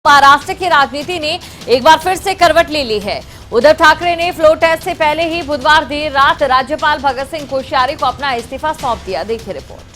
महाराष्ट्र की राजनीति ने एक बार फिर से करवट ले ली है। उद्धव ठाकरे ने फ्लोर टेस्ट से पहले ही बुधवार देर रात राज्यपाल भगत सिंह कोश्यारी को अपना इस्तीफा सौंप दिया। देखिए रिपोर्ट।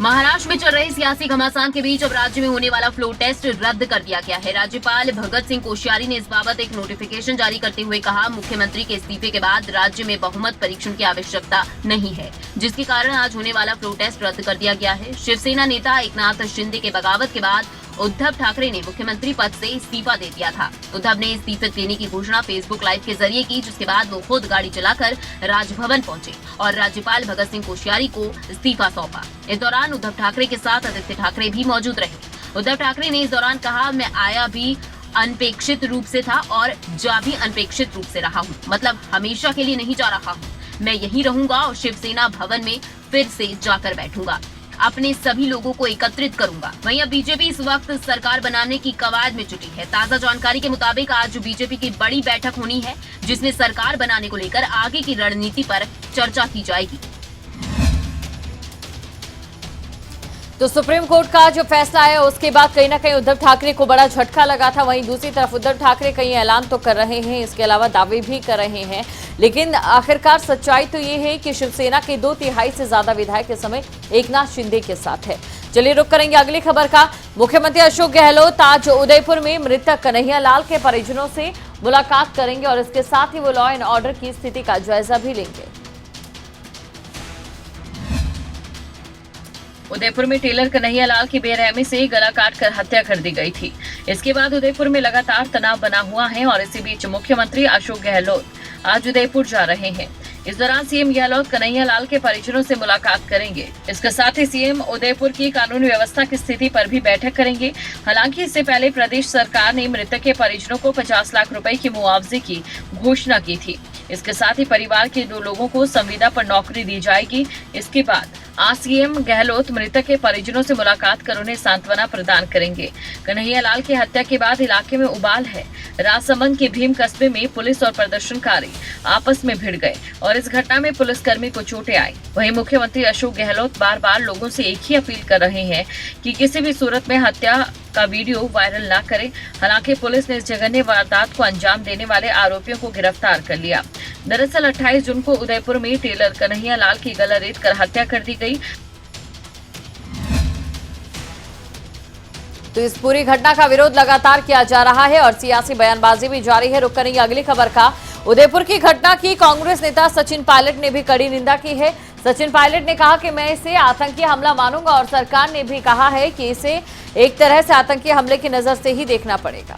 महाराष्ट्र में चल रहे सियासी घमासान के बीच अब राज्य में होने वाला फ्लोर टेस्ट रद्द कर दिया गया है। राज्यपाल भगत सिंह कोश्यारी ने इस बाबत एक नोटिफिकेशन जारी करते हुए कहा, मुख्यमंत्री के इस्तीफे के बाद राज्य में बहुमत परीक्षण की आवश्यकता नहीं है, जिसके कारण आज होने वाला फ्लोर टेस्ट रद्द कर दिया गया है। शिवसेना नेता एकनाथ शिंदे के बगावत के बाद उद्धव ठाकरे ने मुख्यमंत्री पद से इस्तीफा दे दिया था। उद्धव ने इस्तीफे देने की घोषणा फेसबुक लाइव के जरिए की, जिसके बाद वो खुद गाड़ी चलाकर राजभवन पहुंचे और राज्यपाल भगत सिंह कोश्यारी को इस्तीफा सौंपा। इस दौरान उद्धव ठाकरे के साथ आदित्य ठाकरे भी मौजूद रहे। उद्धव ठाकरे ने इस दौरान कहा, मैं आया भी अनपेक्षित रूप से था और जा भी अनपेक्षित रूप से रहा हूँ, मतलब हमेशा के लिए नहीं जा रहा हूँ, मैं यहीं रहूंगा और शिवसेना भवन में फिर से जाकर बैठूंगा, अपने सभी लोगों को एकत्रित करूंगा। वहीं अब बीजेपी इस वक्त सरकार बनाने की कवायद में जुटी है। ताजा जानकारी के मुताबिक आज बीजेपी की बड़ी बैठक होनी है, जिसमें सरकार बनाने को लेकर आगे की रणनीति पर चर्चा की जाएगी। तो सुप्रीम कोर्ट का जो फैसला है उसके बाद कहीं ना कहीं उद्धव ठाकरे को बड़ा झटका लगा था। वहीं दूसरी तरफ उद्धव ठाकरे कई ऐलान तो कर रहे हैं, इसके अलावा दावे भी कर रहे हैं, लेकिन आखिरकार सच्चाई तो ये है कि शिवसेना के 2/3 से ज्यादा विधायक इस समय एकनाथ शिंदे के साथ है। चलिए रुक करेंगे अगली खबर का। मुख्यमंत्री अशोक गहलोत आज उदयपुर में मृतक कन्हैया लाल के परिजनों से मुलाकात करेंगे और इसके साथ ही वो लॉ एंड ऑर्डर की स्थिति का जायजा भी लेंगे। उदयपुर में टेलर कन्हैया लाल की बेरहमी से गला काटकर हत्या कर दी गई थी। इसके बाद उदयपुर में लगातार तनाव बना हुआ है और इसी बीच मुख्यमंत्री अशोक गहलोत आज उदयपुर जा रहे हैं। इस दौरान सीएम गहलोत कन्हैया लाल के परिजनों से मुलाकात करेंगे। इसके साथ ही सीएम उदयपुर की कानून व्यवस्था की स्थिति पर भी बैठक करेंगे। हालांकि इससे पहले प्रदेश सरकार ने मृतक के परिजनों को 50 लाख रुपए की मुआवजे की घोषणा की थी। इसके साथ ही परिवार के 2 लोगों को संविदा पर नौकरी दी जाएगी। इसके बाद आज सीएम गहलोत मृतक के परिजनों से मुलाकात कर उन्हें सांत्वना प्रदान करेंगे। कन्हैया लाल की हत्या के बाद इलाके में उबाल है। राजसमंद के भीम कस्बे में पुलिस और प्रदर्शनकारी आपस में भिड़ गए और इस घटना में पुलिसकर्मी को चोटें आई। वहीं मुख्यमंत्री अशोक गहलोत बार बार लोगों से एक ही अपील कर रहे हैं कि किसी भी सूरत में हत्या का वीडियो वायरल न करें। हालांकि पुलिस ने इस जघन्य वारदात को अंजाम देने वाले आरोपियों को गिरफ्तार कर लिया। दरअसल 28 जून को उदयपुर में टेलर कन्हैया लाल की गला रेत कर हत्या कर दी गई। तो इस पूरी घटना का विरोध लगातार किया जा रहा है और सियासी बयानबाजी भी जारी है। रुक करेंगे अगली खबर का। उदयपुर की घटना की कांग्रेस नेता सचिन पायलट ने भी कड़ी निंदा की है। सचिन पायलट ने कहा कि मैं इसे आतंकी हमला मानूंगा और सरकार ने भी कहा है कि इसे एक तरह से आतंकी हमले की नजर से ही देखना पड़ेगा।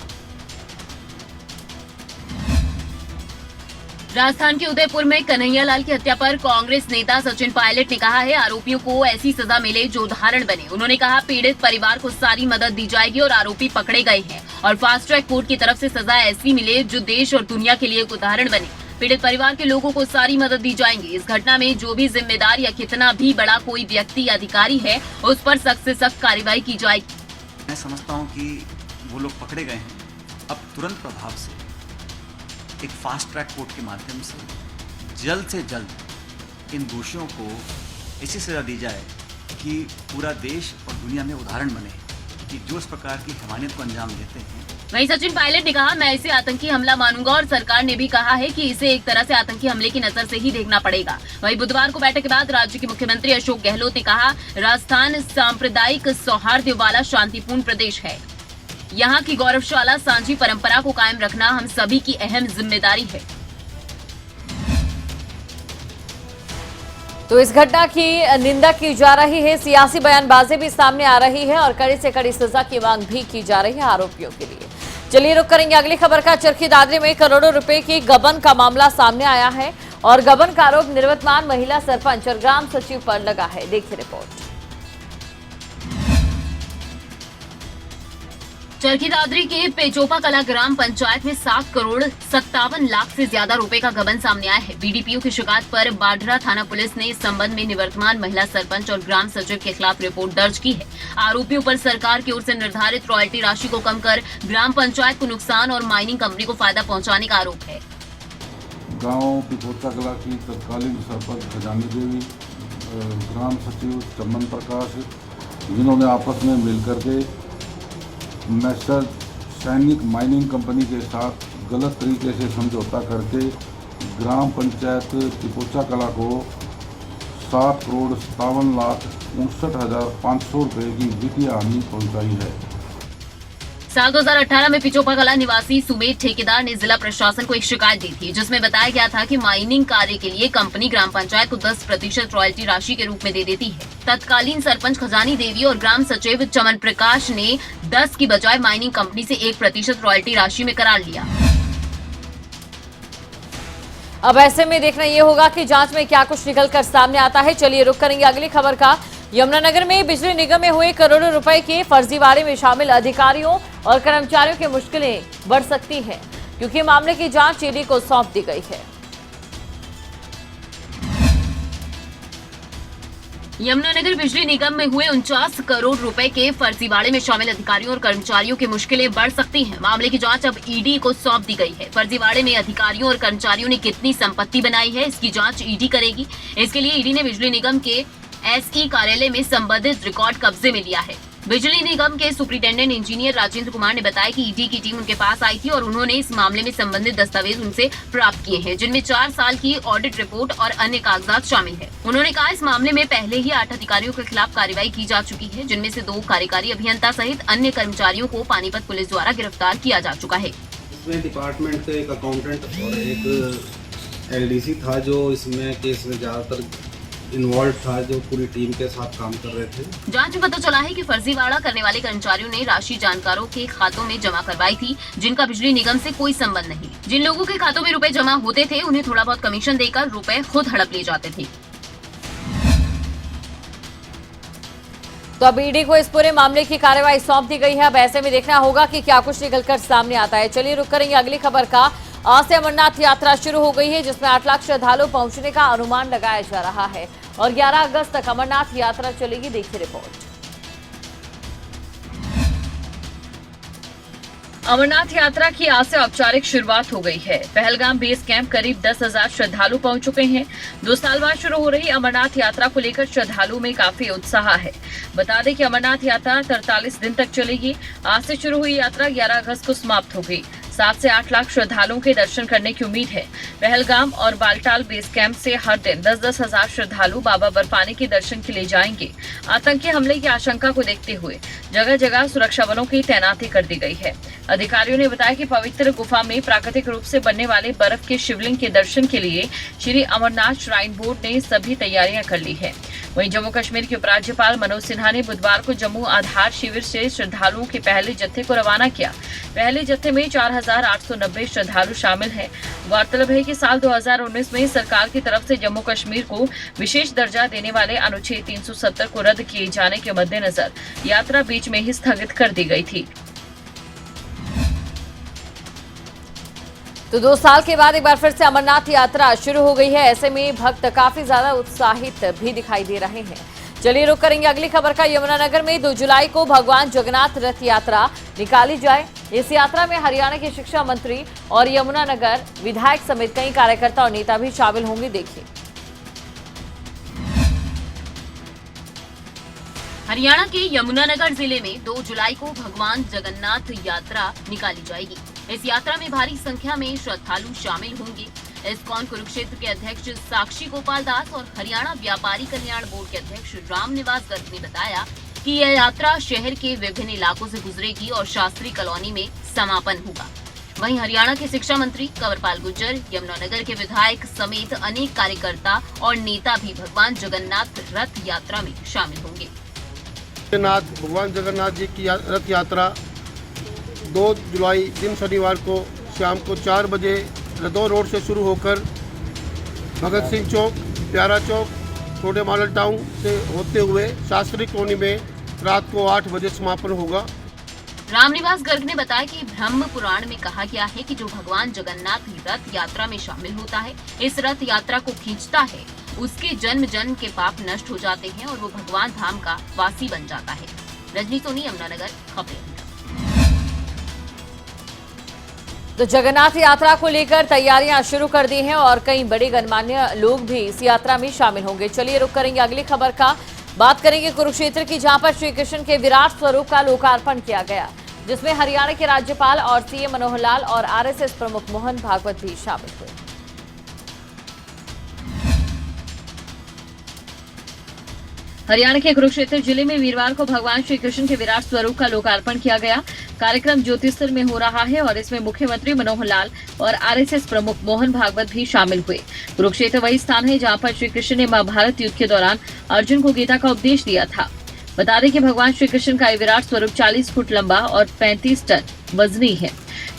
राजस्थान के उदयपुर में कन्हैया लाल की हत्या पर कांग्रेस नेता सचिन पायलट ने कहा है, आरोपियों को ऐसी सजा मिले जो उदाहरण बने। उन्होंने कहा, पीड़ित परिवार को सारी मदद दी जाएगी और आरोपी पकड़े गए हैं और फास्ट ट्रैक कोर्ट की तरफ से सजा ऐसी मिले जो देश और दुनिया के लिए एक उदाहरण बने। पीड़ित परिवार के लोगों को सारी मदद दी जाएगी। इस घटना में जो भी जिम्मेदार या कितना भी बड़ा कोई व्यक्ति या अधिकारी है, उस पर सख्त से सख्त कार्रवाई की जाएगी। मैं समझता हूँ कि वो लोग पकड़े गए हैं, अब तुरंत प्रभाव से एक फास्ट ट्रैक कोर्ट के माध्यम से जल्द इन दोषियों को ऐसी सजा दी जाए कि पूरा देश और दुनिया में उदाहरण बने कि जो इस प्रकार की हैवानियत को अंजाम देते हैं। वहीं सचिन पायलट ने कहा, मैं इसे आतंकी हमला मानूंगा और सरकार ने भी कहा है कि इसे एक तरह से आतंकी हमले की नजर से ही देखना पड़ेगा। वहीं बुधवार को बैठक के बाद राज्य के मुख्यमंत्री अशोक गहलोत ने कहा, राजस्थान सांप्रदायिक सौहार्द वाला शांतिपूर्ण प्रदेश है। यहाँ की गौरवशाला सांझी परंपरा को कायम रखना हम सभी की अहम जिम्मेदारी है। तो इस घटना की निंदा की जा रही है, सियासी बयानबाजी भी सामने आ रही है और कड़ी से कड़ी सजा की मांग भी की जा रही है आरोपियों के लिए। चलिए रुक करेंगे अगली खबर का। चरखी दादरी में करोड़ों रुपए की गबन का मामला सामने आया है और गबन का आरोप निवर्तमान महिला सरपंच और ग्राम सचिव पर लगा है। देखिए रिपोर्ट। चरखी दादरी के पेचोपा कला ग्राम पंचायत में 7 करोड़ 57 लाख से ज्यादा रुपए का गबन सामने आया है। बीडीपीओ की शिकायत पर बाढ़रा थाना पुलिस ने इस संबंध में निवर्तमान महिला सरपंच और ग्राम सचिव के खिलाफ रिपोर्ट दर्ज की है। आरोपियों पर सरकार की ओर से निर्धारित रॉयल्टी राशि को कम कर ग्राम पंचायत को नुकसान और माइनिंग कंपनी को फायदा पहुँचाने का आरोप है। गाँव पेचोपा कला की तत्कालीन सरपंच खजानी देवी ग्राम सचिव चमन प्रकाश, जिन्होंने आपस में मिलकर के मैसर सैनिक माइनिंग कंपनी के साथ गलत तरीके से समझौता करके ग्राम पंचायत टिपोचा कला को 7,57,59,500 रुपये की वित्तीय हानि पहुंचाई है। साल 2018 में पिचोपा कला निवासी सुमेध ठेकेदार ने जिला प्रशासन को एक शिकायत दी थी, जिसमें बताया गया था कि माइनिंग कार्य के लिए कंपनी ग्राम पंचायत को 10% रॉयल्टी राशि के रूप में दे देती है। तत्कालीन सरपंच खजानी देवी और ग्राम सचिव चमन प्रकाश ने 10 की बजाय माइनिंग कंपनी से 1% रॉयल्टी राशि में करार लिया। अब ऐसे में देखना ये होगा कि जांच में क्या कुछ निकल कर सामने आता है। चलिए रुक करेंगे अगली खबर का। यमुनानगर में बिजली निगम में हुए करोड़ों रुपए के फर्जीवाड़े में शामिल अधिकारियों और कर्मचारियों की मुश्किलें बढ़ सकती हैं, क्योंकि मामले की जांच ईडी को सौंप दी गई है। यमुनानगर बिजली निगम में हुए 49 करोड़ रुपए के फर्जीवाड़े में शामिल अधिकारियों और कर्मचारियों की मुश्किलें बढ़ सकती हैं। मामले की जांच अब ईडी को सौंप दी गई है। फर्जीवाड़े में अधिकारियों और कर्मचारियों ने कितनी संपत्ति बनाई है, इसकी जांच ईडी करेगी। इसके लिए ईडी ने बिजली निगम के एसई कार्यालय में संबंधित रिकॉर्ड कब्जे में लिया है। बिजली निगम के सुपरिटेंडेंट इंजीनियर राजेंद्र कुमार ने बताया कि ईडी की टीम उनके पास आई थी और उन्होंने इस मामले में संबंधित दस्तावेज उनसे प्राप्त किए हैं, जिनमें 4 साल की ऑडिट रिपोर्ट और अन्य कागजात शामिल है। उन्होंने कहा इस मामले में पहले ही 8 अधिकारियों के खिलाफ कार्रवाई की जा चुकी है, जिनमें से 2 कार्यकारी अभियंता सहित अन्य कर्मचारियों को पानीपत पुलिस द्वारा गिरफ्तार किया जा चुका है। इसमें डिपार्टमेंट का एक अकाउंटेंट और एक एलडीसी था जो इसमें केस में ज्यादातर इन्वॉल्व था, जो पूरी टीम के साथ काम कर रहे थे। जांच में पता चला है कि फर्जीवाड़ा करने वाले कर्मचारियों ने राशि जानकारों के खातों में जमा करवाई थी, जिनका बिजली निगम से कोई संबंध नहीं। जिन लोगों के खातों में रुपए जमा होते थे, उन्हें थोड़ा बहुत कमीशन देकर रुपए खुद हड़प ले जाते थे। तो अब ईडी को इस पूरे मामले की कार्रवाई सौंप दी गई है। अब ऐसे में देखना होगा कि क्या कुछ निकलकर सामने आता है। चलिए रुक करेंगे अगली खबर का। आज से अमरनाथ यात्रा शुरू हो गई है, जिसमें 8 लाख श्रद्धालु पहुंचने का अनुमान लगाया जा रहा है और 11 अगस्त तक अमरनाथ यात्रा चलेगी। देखिए रिपोर्ट। अमरनाथ यात्रा की आज से औपचारिक शुरुआत हो गई है। पहलगाम बेस कैंप करीब 10,000 श्रद्धालु पहुंच चुके हैं। 2 साल बाद शुरू हो रही अमरनाथ यात्रा को लेकर श्रद्धालुओं में काफी उत्साह है। बता दें कि अमरनाथ यात्रा 43 दिन तक चलेगी। आज से शुरू हुई यात्रा 11 अगस्त को समाप्त होगी। 7 से 8 लाख श्रद्धालुओं के दर्शन करने की उम्मीद है। पहलगाम और बालटाल बेस कैंप से हर दिन 10-10 हजार श्रद्धालु बाबा बर्फानी के दर्शन के लिए जाएंगे। आतंकी हमले की आशंका को देखते हुए जगह जगह सुरक्षा बलों की तैनाती कर दी गई है। अधिकारियों ने बताया कि पवित्र गुफा में प्राकृतिक रूप से बनने वाले बर्फ के शिवलिंग के दर्शन के लिए श्री अमरनाथ श्राइन बोर्ड ने सभी तैयारियां कर ली है। वहीं जम्मू कश्मीर के उपराज्यपाल मनोज सिन्हा ने बुधवार को जम्मू आधार शिविर से श्रद्धालुओं के पहले जत्थे को रवाना किया। पहले जत्थे में 4,890 श्रद्धालु शामिल हैं। गौरतलब है कि साल 2019 में सरकार की तरफ से जम्मू कश्मीर को विशेष दर्जा देने वाले अनुच्छेद 370 को रद्द किए जाने के मद्देनजर यात्रा बीच में ही स्थगित कर दी गई थी। तो 2 साल के बाद एक बार फिर से अमरनाथ यात्रा शुरू हो गई है। ऐसे में भक्त काफी ज्यादा उत्साहित भी दिखाई दे रहे हैं। चलिए रुक करेंगे अगली खबर का। यमुनानगर में 2 जुलाई को भगवान जगन्नाथ रथ यात्रा निकाली जाए। इस यात्रा में हरियाणा के शिक्षा मंत्री और यमुनानगर विधायक समेत कई कार्यकर्ता और नेता भी शामिल होंगे। देखिए। हरियाणा के यमुनानगर जिले में 2 जुलाई को भगवान जगन्नाथ यात्रा निकाली जाएगी। इस यात्रा में भारी संख्या में श्रद्धालु शामिल होंगे। इस्कॉन कुरुक्षेत्र के अध्यक्ष साक्षी गोपाल दास और हरियाणा व्यापारी कल्याण बोर्ड के अध्यक्ष रामनिवास गर्ग ने बताया कि यह यात्रा शहर के विभिन्न इलाकों से गुजरेगी और शास्त्री कॉलोनी में समापन होगा। वहीं हरियाणा के शिक्षा मंत्री कंवरपाल गुर्जर, यमुनानगर के विधायक समेत अनेक कार्यकर्ता और नेता भी भगवान जगन्नाथ रथ यात्रा में शामिल होंगे। भगवान जगन्नाथ जी की रथ यात्रा 2 जुलाई दिन शनिवार को शाम को 4 बजे रदौर रोड से शुरू होकर भगत सिंह चौक, प्यारा चौक, छोटे मॉडल टाउन से होते हुए शास्त्री कॉलोनी में रात को 8 बजे समापन होगा। रामनिवास गर्ग ने बताया कि ब्रह्म पुराण में कहा गया है कि जो भगवान जगन्नाथ रथ यात्रा में शामिल होता है, इस रथ यात्रा को खींचता है, उसके जन्म जन्म के पाप नष्ट हो जाते हैं और वो भगवान धाम का वासी बन जाता है। रजनी सोनी, यमुनानगर, खबरें। तो जगन्नाथ यात्रा को लेकर तैयारियां शुरू कर दी हैं और कई बड़े गणमान्य लोग भी इस यात्रा में शामिल होंगे। चलिए रुक करेंगे अगली खबर का। बात करेंगे कुरुक्षेत्र की, जहां पर श्री कृष्ण के विराट स्वरूप का लोकार्पण किया गया, जिसमें हरियाणा के राज्यपाल और सीएम मनोहर लाल और आरएसएस प्रमुख मोहन भागवत भी शामिल हुए। हरियाणा के कुरुक्षेत्र जिले में वीरवार को भगवान श्री कृष्ण के विराट स्वरूप का लोकार्पण किया गया। कार्यक्रम ज्योतिषर में हो रहा है और इसमें मुख्यमंत्री मनोहर लाल और आरएसएस प्रमुख मोहन भागवत भी शामिल हुए। कुरुक्षेत्र वही स्थान है जहां पर श्री कृष्ण ने महाभारत युद्ध के दौरान अर्जुन को गीता का उपदेश दिया था। बता दें कि भगवान श्री कृष्ण का विराट स्वरूप 40 फुट लंबा और 35 टन वजनी है।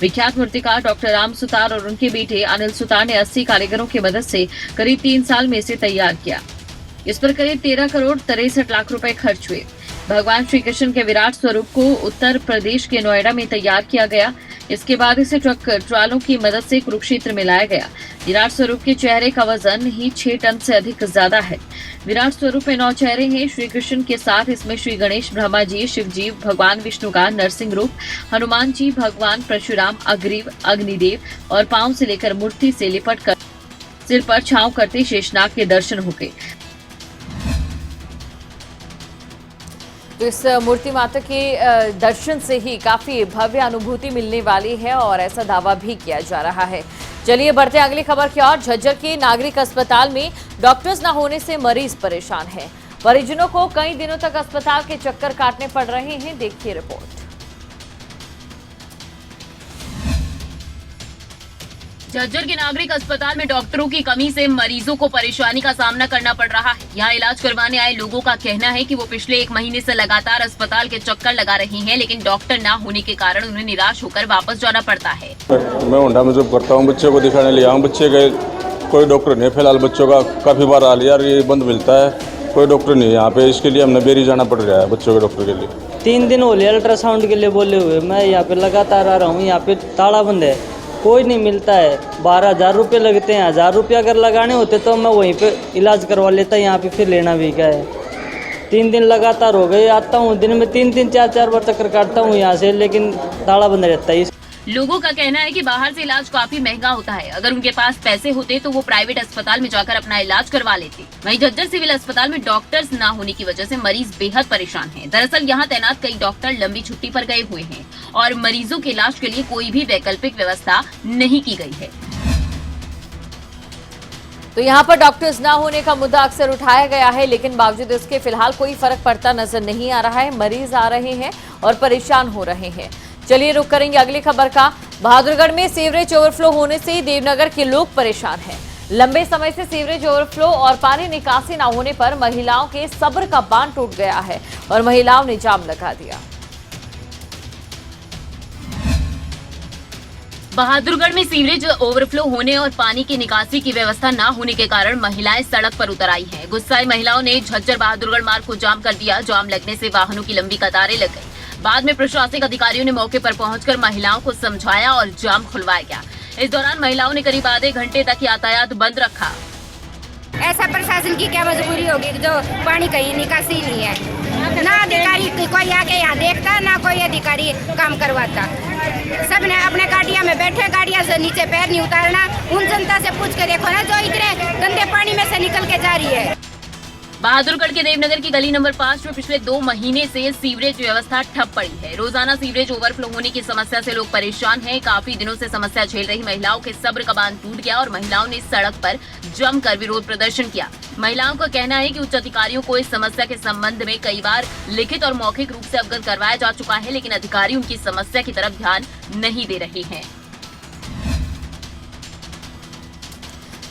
विख्यात मूर्तिकार डॉक्टर राम सुतार और उनके बेटे अनिल सुतार ने 80 कारीगरों की मदद से करीब 3 साल में इसे तैयार किया। इस पर करीब 13 करोड़ 63 लाख रुपए खर्च हुए। भगवान श्री कृष्ण के विराट स्वरूप को उत्तर प्रदेश के नोएडा में तैयार किया गया। इसके बाद इसे ट्रालों की मदद से कुरुक्षेत्र में लाया गया। विराट स्वरूप के चेहरे का वजन ही 6 टन से अधिक ज्यादा है। विराट स्वरूप में 9 चेहरे हैं श्री कृष्ण के साथ। इसमें श्री गणेश, ब्रह्मा जी, शिव जी, भगवान विष्णु का नरसिंह रूप, हनुमान जी, भगवान परशुराम, अग्रीव, अग्निदेव और पांव से लेकर मूर्ति से लिपट कर सिर पर छांव करते शेषनाग के दर्शन हो गए। तो इस मूर्ति माता के दर्शन से ही काफी भव्य अनुभूति मिलने वाली है और ऐसा दावा भी किया जा रहा है। चलिए बढ़ते अगली खबर की ओर। झज्जर के नागरिक अस्पताल में डॉक्टर्स न होने से मरीज परेशान है। परिजनों को कई दिनों तक अस्पताल के चक्कर काटने पड़ रहे हैं। देखिए रिपोर्ट। झज्जर के नागरिक अस्पताल में डॉक्टरों की कमी से मरीजों को परेशानी का सामना करना पड़ रहा है। यहाँ इलाज करवाने आए लोगों का कहना है कि वो पिछले 1 महीने से लगातार अस्पताल के चक्कर लगा रही हैं, लेकिन डॉक्टर ना होने के कारण उन्हें निराश होकर वापस जाना पड़ता है। मैं होंडा में जॉब करता हूँ, बच्चे को दिखाने ले आऊँ। बच्चे के कोई डॉक्टर नहीं फिलहाल। बच्चों का काफी बार हाल यार ये बंद मिलता है, कोई डॉक्टर नहीं यहाँ पे। इसके लिए हमने बेरी जाना पड़ रहा है बच्चों के डॉक्टर के लिए। 3 दिन हो गए अल्ट्रासाउंड के लिए बोले हुए। मैं यहाँ पे लगातार आ रहा हूँ, यहाँ पे ताला बंद है, कोई नहीं मिलता है। 12,000 रुपये लगते हैं। 1,000 रुपये अगर लगाने होते तो मैं वहीं पे इलाज करवा लेता। यहाँ पे फिर लेना भी क्या है। 3 दिन लगातार हो गए। आता हूँ दिन में 3-3, 4-4 बार चक्कर काटता हूँ यहाँ से, लेकिन ताला बंद रहता है। लोगों का कहना है कि बाहर से इलाज काफी महंगा होता है। अगर उनके पास पैसे होते तो वो प्राइवेट अस्पताल में जाकर अपना इलाज करवा लेते। वहीं झज्जर सिविल अस्पताल में डॉक्टर्स ना होने की वजह से मरीज बेहद परेशान हैं। दरअसल यहाँ तैनात कई डॉक्टर लंबी छुट्टी पर गए हुए हैं और मरीजों के इलाज के लिए कोई भी वैकल्पिक व्यवस्था नहीं की गई है। तो यहाँ पर डॉक्टर्स ना होने का मुद्दा अक्सर उठाया गया है, लेकिन बावजूद इसके फिलहाल कोई फर्क पड़ता नजर नहीं आ रहा है। मरीज आ रहे हैं और परेशान हो रहे हैं। चलिए रुक करेंगे अगली खबर का। बहादुरगढ़ में सीवरेज ओवरफ्लो होने से देवनगर के लोग परेशान हैं। लंबे समय से सीवरेज ओवरफ्लो और पानी निकासी न होने पर महिलाओं के सब्र का बांध टूट गया है और महिलाओं ने जाम लगा दिया। बहादुरगढ़ में सीवरेज ओवरफ्लो होने और पानी की निकासी की व्यवस्था न होने के कारण महिलाएं सड़क पर उतर आई हैं। गुस्साई महिलाओं ने झज्जर बहादुरगढ़ मार्ग को जाम कर दिया। जाम लगने से वाहनों की लंबी कतारें लग गई। बाद में प्रशासनिक अधिकारियों ने मौके पर पहुंचकर महिलाओं को समझाया और जाम खुलवाया गया। इस दौरान महिलाओं ने करीब आधे घंटे तक यातायात बंद रखा। ऐसा प्रशासन की क्या मजबूरी होगी जो पानी कहीं निकासी नहीं है। ना अधिकारी कोई आके यहाँ देखता, ना कोई अधिकारी काम करवाता। सबने अपने गाड़ियाँ में बैठे, गाड़ियाँ से नीचे पैर नहीं उतारना। उन जनता से पूछ के देखो ना जो इतने गंदे पानी में से निकल के जा रही है। बहादुरगढ़ के देवनगर की गली नंबर 5 में पिछले 2 महीने से सीवरेज व्यवस्था ठप पड़ी है। रोजाना सीवरेज ओवरफ्लो होने की समस्या से लोग परेशान हैं। काफी दिनों से समस्या झेल रही महिलाओं के सब्र का बांध टूट गया और महिलाओं ने सड़क पर जमकर विरोध प्रदर्शन किया। महिलाओं का कहना है कि उच्च अधिकारियों को इस समस्या के संबंध में कई बार लिखित और मौखिक रूप से अवगत करवाया जा चुका है, लेकिन अधिकारी उनकी समस्या की तरफ ध्यान नहीं दे रहे हैं।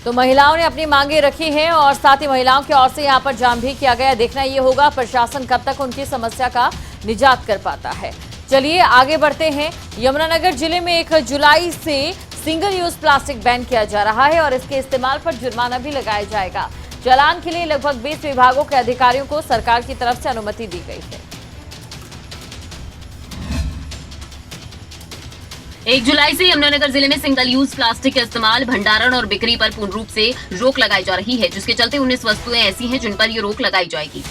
तो महिलाओं ने अपनी मांगे रखी हैं और साथ ही महिलाओं की ओर से यहां पर जाम भी किया गया। देखना ये होगा प्रशासन कब तक उनकी समस्या का निजात कर पाता है। चलिए आगे बढ़ते हैं। यमुनानगर जिले में 1 जुलाई से सिंगल यूज प्लास्टिक बैन किया जा रहा है और इसके इस्तेमाल पर जुर्माना भी लगाया जाएगा। चालान के लिए लगभग 20 विभागों के अधिकारियों को सरकार की तरफ से अनुमति दी गई है। 1 जुलाई से यमुनानगर जिले में सिंगल यूज प्लास्टिक के इस्तेमाल, भंडारण और बिक्री पर पूर्ण रूप से रोक लगाई जा रही है, जिसके चलते 19 वस्तुएं ऐसी हैं जिन पर ये रोक लगाई जाएगी।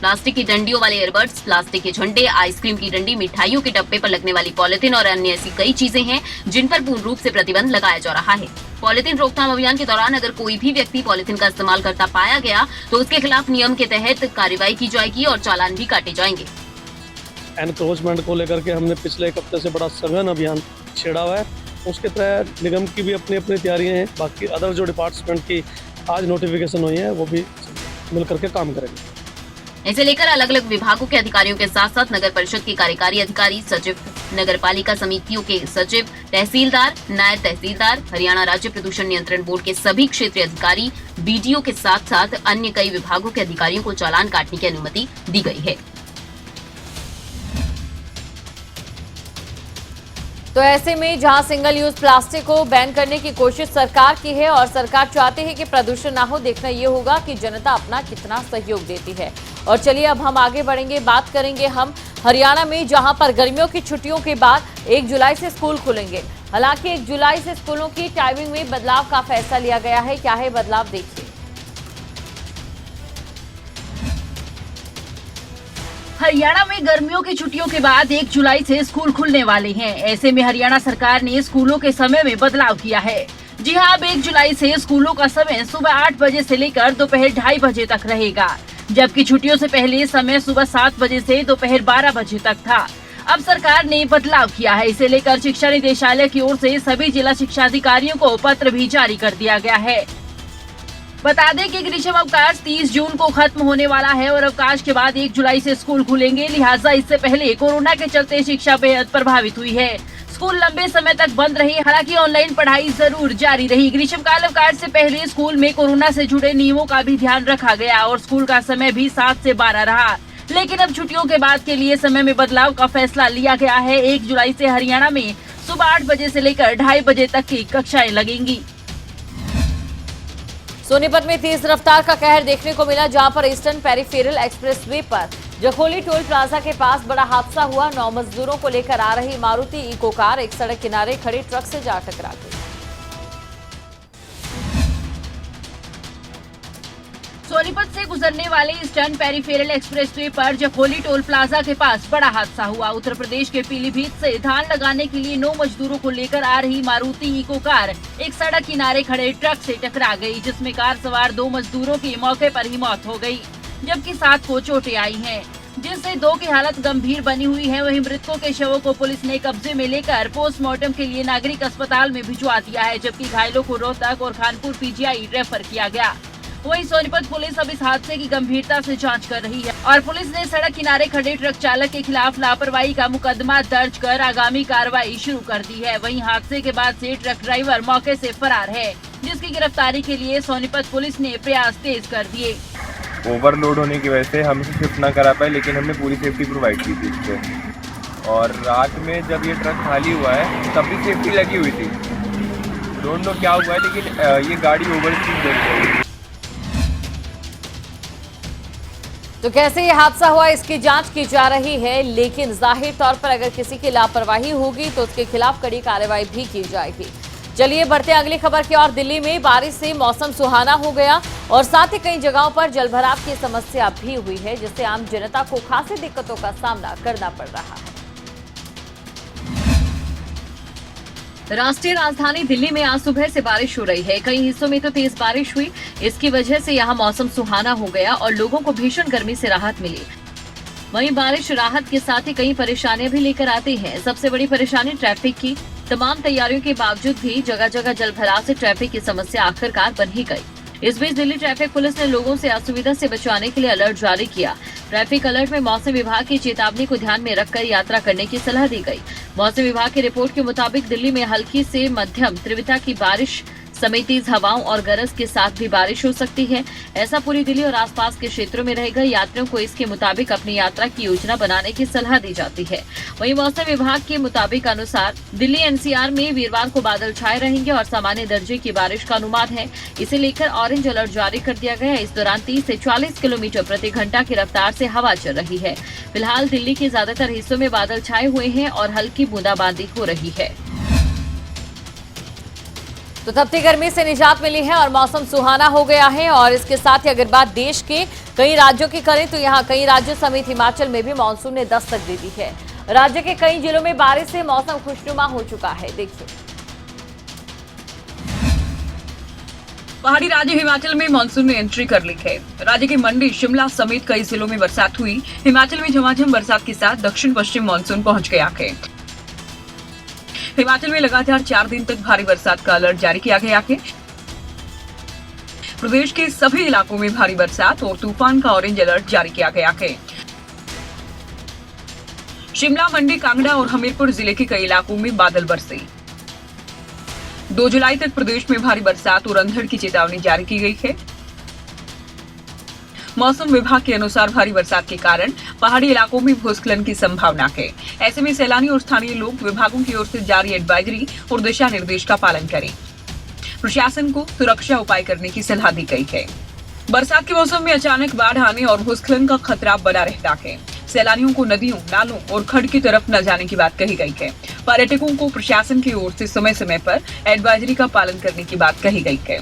प्लास्टिक की डंडियों वाले ईयरबड्स, प्लास्टिक के झंडे, आइसक्रीम की डंडी, मिठाइयों के डब्बे पर लगने वाली पॉलिथीन और अन्य ऐसी कई चीजें हैं जिन पर पूर्ण रूप से प्रतिबंध लगाया जा रहा है। पॉलिथीन रोकथाम अभियान के दौरान अगर कोई भी व्यक्ति पॉलिथीन का इस्तेमाल करता पाया गया तो उसके खिलाफ नियम के तहत कार्रवाई की जाएगी और चालान भी काटे जाएंगे। एनक्रोचमेंट को लेकर के हमने पिछले एक हफ्ते से बड़ा सघन अभियान छेड़ा हुआ है। उसके तहत निगम की भी अपनी अपनी तैयारियां हैं। बाकी अदर जो डिपार्टमेंट की आज नोटिफिकेशन हुई है वो भी मिलकर के काम करेंगे। इसे लेकर अलग अलग विभागों के अधिकारियों के साथ साथ नगर परिषद के कार्यकारी अधिकारी, सचिव, नगर पालिका समितियों के सचिव, तहसीलदार, नायब तहसीलदार, हरियाणा राज्य प्रदूषण नियंत्रण बोर्ड के सभी क्षेत्रीय अधिकारी, बीडीओ के साथ साथ अन्य कई विभागों के अधिकारियों को चालान काटने की अनुमति दी गई है। तो ऐसे में जहां सिंगल यूज प्लास्टिक को बैन करने की कोशिश सरकार की है और सरकार चाहती है कि प्रदूषण ना हो, देखना ये होगा कि जनता अपना कितना सहयोग देती है। और चलिए अब हम आगे बढ़ेंगे, बात करेंगे हम हरियाणा में, जहां पर गर्मियों की छुट्टियों के बाद 1 जुलाई से स्कूल खुलेंगे। हालांकि 1 जुलाई से स्कूलों की टाइमिंग में बदलाव का फैसला लिया गया है। क्या है बदलाव, देखिए। हरियाणा में गर्मियों की छुट्टियों के बाद 1 जुलाई से स्कूल खुलने वाले हैं। ऐसे में हरियाणा सरकार ने स्कूलों के समय में बदलाव किया है। जी हां, अब 1 जुलाई से स्कूलों का समय सुबह 8 बजे से लेकर दोपहर 2:30 बजे तक रहेगा, जबकि छुट्टियों से पहले समय सुबह 7 बजे से दोपहर 12 बजे तक था। अब सरकार ने बदलाव किया है। इसे लेकर शिक्षा निदेशालय की ओर से सभी जिला शिक्षा अधिकारियों को पत्र भी जारी कर दिया गया है। बता दें कि ग्रीष्म अवकाश 30 जून को खत्म होने वाला है और अवकाश के बाद 1 जुलाई से स्कूल खुलेंगे। लिहाजा इससे पहले कोरोना के चलते शिक्षा बेहद प्रभावित हुई है। स्कूल लंबे समय तक बंद रही, हालांकि ऑनलाइन पढ़ाई जरूर जारी रही। ग्रीष्मकाल अवकाश से पहले स्कूल में कोरोना से जुड़े नियमों का भी ध्यान रखा गया और स्कूल का समय भी 7 से 12 रहा। लेकिन अब छुट्टियों के बाद के लिए समय में बदलाव का फैसला लिया गया है। 1 जुलाई से हरियाणा में सुबह 8 बजे से लेकर 2:30 बजे तक की कक्षाएं लगेंगी। सोनीपत में तेज रफ्तार का कहर देखने को मिला, जहां पर ईस्टर्न पेरिफेरल एक्सप्रेसवे पर जखोली टोल प्लाजा के पास बड़ा हादसा हुआ। 9 मजदूरों को लेकर आ रही मारुति इको कार एक सड़क किनारे खड़े ट्रक से जा टकरा गई। सोनीपत से गुजरने वाले ईस्टर्न पेरिफेरल एक्सप्रेसवे पर जखोली टोल प्लाजा के पास बड़ा हादसा हुआ। उत्तर प्रदेश के पीलीभीत से धान लगाने के लिए 9 मजदूरों को लेकर आ रही मारुति इको कार एक सड़क किनारे खड़े ट्रक से टकरा गई, जिसमें कार सवार 2 मजदूरों की मौके पर ही मौत हो गई, जबकि 7 को चोटें आई हैं, जिससे 2 की हालत गंभीर बनी हुई है। वहीं मृतकों के शवों को पुलिस ने कब्जे में लेकर पोस्टमार्टम के लिए नागरिक अस्पताल में भिजवा दिया है, जबकि घायलों को रोहतक और खानपुर पीजीआई रेफर किया गया। वहीं सोनीपत पुलिस अब इस हादसे की गंभीरता से जांच कर रही है और पुलिस ने सड़क किनारे खड़े ट्रक चालक के खिलाफ लापरवाही का मुकदमा दर्ज कर आगामी कार्रवाई शुरू कर दी है। वहीं हादसे के बाद से ट्रक ड्राइवर मौके से फरार है, जिसकी गिरफ्तारी के लिए सोनीपत पुलिस ने प्रयास तेज कर दिए। ओवरलोड होने की वजह से हम इसे शिफ्ट ना करा पाए, लेकिन हमने पूरी सेफ्टी प्रोवाइड की थी इससे। और रात में जब ये ट्रक खाली हुआ है तब भी सेफ्टी लगी हुई थी। डोंट नो क्या हुआ है, लेकिन ये गाड़ी ओवर स्पीड चल रही है। तो कैसे ये हादसा हुआ, इसकी जांच की जा रही है, लेकिन जाहिर तौर पर अगर किसी की लापरवाही होगी तो उसके खिलाफ कड़ी कार्रवाई भी की जाएगी। चलिए बढ़ते अगली खबर की ओर। दिल्ली में बारिश से मौसम सुहाना हो गया और साथ ही कई जगहों पर जलभराव की समस्या भी हुई है, जिससे आम जनता को खासी दिक्कतों का सामना करना पड़ रहा है। राष्ट्रीय राजधानी दिल्ली में आज सुबह से बारिश हो रही है। कई हिस्सों में तो तेज बारिश हुई। इसकी वजह से यहाँ मौसम सुहाना हो गया और लोगों को भीषण गर्मी से राहत मिली। वहीं बारिश राहत के साथ ही कई परेशानियां भी लेकर आती है। सबसे बड़ी परेशानी ट्रैफिक की। तमाम तैयारियों के बावजूद भी जगह जगह जलभराव से ट्रैफिक की समस्या आखिरकार बन ही गई। इस बीच दिल्ली ट्रैफिक पुलिस ने लोगों से असुविधा से बचाने के लिए अलर्ट जारी किया। ट्रैफिक अलर्ट में मौसम विभाग की चेतावनी को ध्यान में रखकर यात्रा करने की सलाह दी गई। मौसम विभाग की रिपोर्ट के मुताबिक दिल्ली में हल्की से मध्यम तीव्रता की बारिश समेत तेज हवाओं और गरज के साथ भी बारिश हो सकती है। ऐसा पूरी दिल्ली और आसपास के क्षेत्रों में रहेगा। यात्रियों को इसके मुताबिक अपनी यात्रा की योजना बनाने की सलाह दी जाती है। वहीं मौसम विभाग के मुताबिक अनुसार दिल्ली एनसीआर में वीरवार को बादल छाए रहेंगे और सामान्य दर्जे की बारिश का अनुमान है। इसे लेकर ऑरेंज अलर्ट जारी कर दिया गया है। इस दौरान 30 से 40 किलोमीटर प्रति घंटा की रफ्तार से हवा चल रही है। फिलहाल दिल्ली के ज्यादातर हिस्सों में बादल छाए हुए हैं और हल्की बूंदाबांदी हो रही है। तो तपती गर्मी से निजात मिली है और मौसम सुहाना हो गया है। और इसके साथ ही अगर बात देश के कई राज्यों की करें तो यहाँ कई राज्यों समेत हिमाचल में भी मानसून ने दस्तक दे दी है। राज्य के कई जिलों में बारिश से मौसम खुशनुमा हो चुका है। देखिए, पहाड़ी राज्य हिमाचल में मानसून ने एंट्री कर ली है। राज्य के मंडी, शिमला समेत कई जिलों में बरसात हुई। हिमाचल में झमाझम बरसात के साथ दक्षिण पश्चिम मानसून पहुंच गया है। हिमाचल में लगातार 4 दिन तक भारी बरसात का अलर्ट जारी किया गया है। प्रदेश के सभी इलाकों में भारी बरसात और तूफान का ऑरेंज अलर्ट जारी किया गया है। शिमला, मंडी, कांगड़ा और हमीरपुर जिले के कई इलाकों में बादल बरसे। 2 जुलाई तक प्रदेश में भारी बरसात और अंधड़ की चेतावनी जारी की गई है। मौसम विभाग के अनुसार भारी बरसात के कारण पहाड़ी इलाकों में भूस्खलन की संभावना है। ऐसे में सैलानी और स्थानीय लोग विभागों की ओर से जारी एडवाइजरी और दिशा निर्देश का पालन करें। प्रशासन को सुरक्षा उपाय करने की सलाह दी गई है। बरसात के मौसम में अचानक बाढ़ आने और भूस्खलन का खतरा बना रहता है। सैलानियों को नदियों, नालों और खड्ड की तरफ न जाने की बात कही गई है। पर्यटकों को प्रशासन की ओर से समय समय पर एडवाइजरी का पालन करने की बात कही गई है।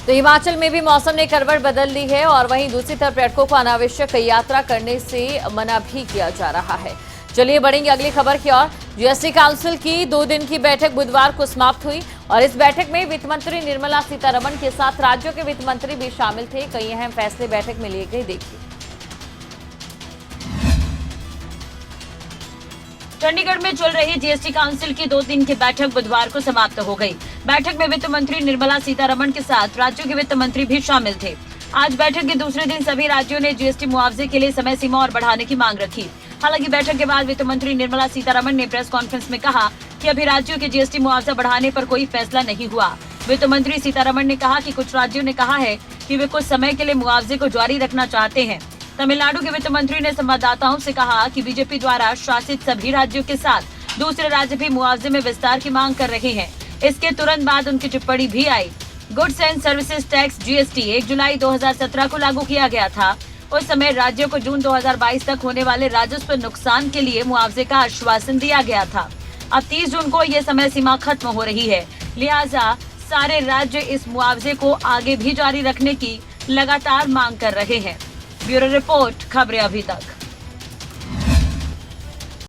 तो हिमाचल में भी मौसम ने करवट बदल ली है और वहीं दूसरी तरफ पर्यटकों को अनावश्यक यात्रा करने से मना भी किया जा रहा है। चलिए बढ़ेंगे अगली खबर की ओर। जीएसटी काउंसिल की 2 दिन की बैठक बुधवार को समाप्त हुई और इस बैठक में वित्त मंत्री निर्मला सीतारमण के साथ राज्यों के वित्त मंत्री भी शामिल थे। कई अहम फैसले बैठक में लिए गए, देखिए। चंडीगढ़ में चल रही जीएसटी काउंसिल की 2 दिन की बैठक बुधवार को समाप्त हो गई। बैठक में वित्त मंत्री निर्मला सीतारमण के साथ राज्यों के वित्त मंत्री भी शामिल थे। आज बैठक के दूसरे दिन सभी राज्यों ने जीएसटी मुआवजे के लिए समय सीमा और बढ़ाने की मांग रखी। हालांकि बैठक के बाद वित्त मंत्री निर्मला सीतारमण ने प्रेस कॉन्फ्रेंस में कहा कि अभी राज्यों के जीएसटी मुआवजा बढ़ाने पर कोई फैसला नहीं हुआ। वित्त मंत्री सीतारमण ने कहा कि कुछ राज्यों ने कहा है कि वे कुछ समय के लिए मुआवजे को जारी रखना चाहते हैं। तमिलनाडु के वित्त मंत्री ने संवाददाताओं से कहा कि बीजेपी द्वारा शासित सभी राज्यों के साथ दूसरे राज्य भी मुआवजे में विस्तार की मांग कर रहे हैं। इसके तुरंत बाद उनकी टिप्पणी भी आई। Goods and services tax GST 1 जुलाई 2017 को लागू किया गया था। उस समय राज्यों को जून 2022 तक होने वाले राजस्व नुकसान के लिए मुआवजे का आश्वासन दिया गया था। अब 30 जून को ये समय सीमा खत्म हो रही है, लिहाजा सारे राज्य इस मुआवजे को आगे भी जारी रखने की लगातार मांग कर रहे हैं। ब्यूरो रिपोर्ट, खबरें अभी तक।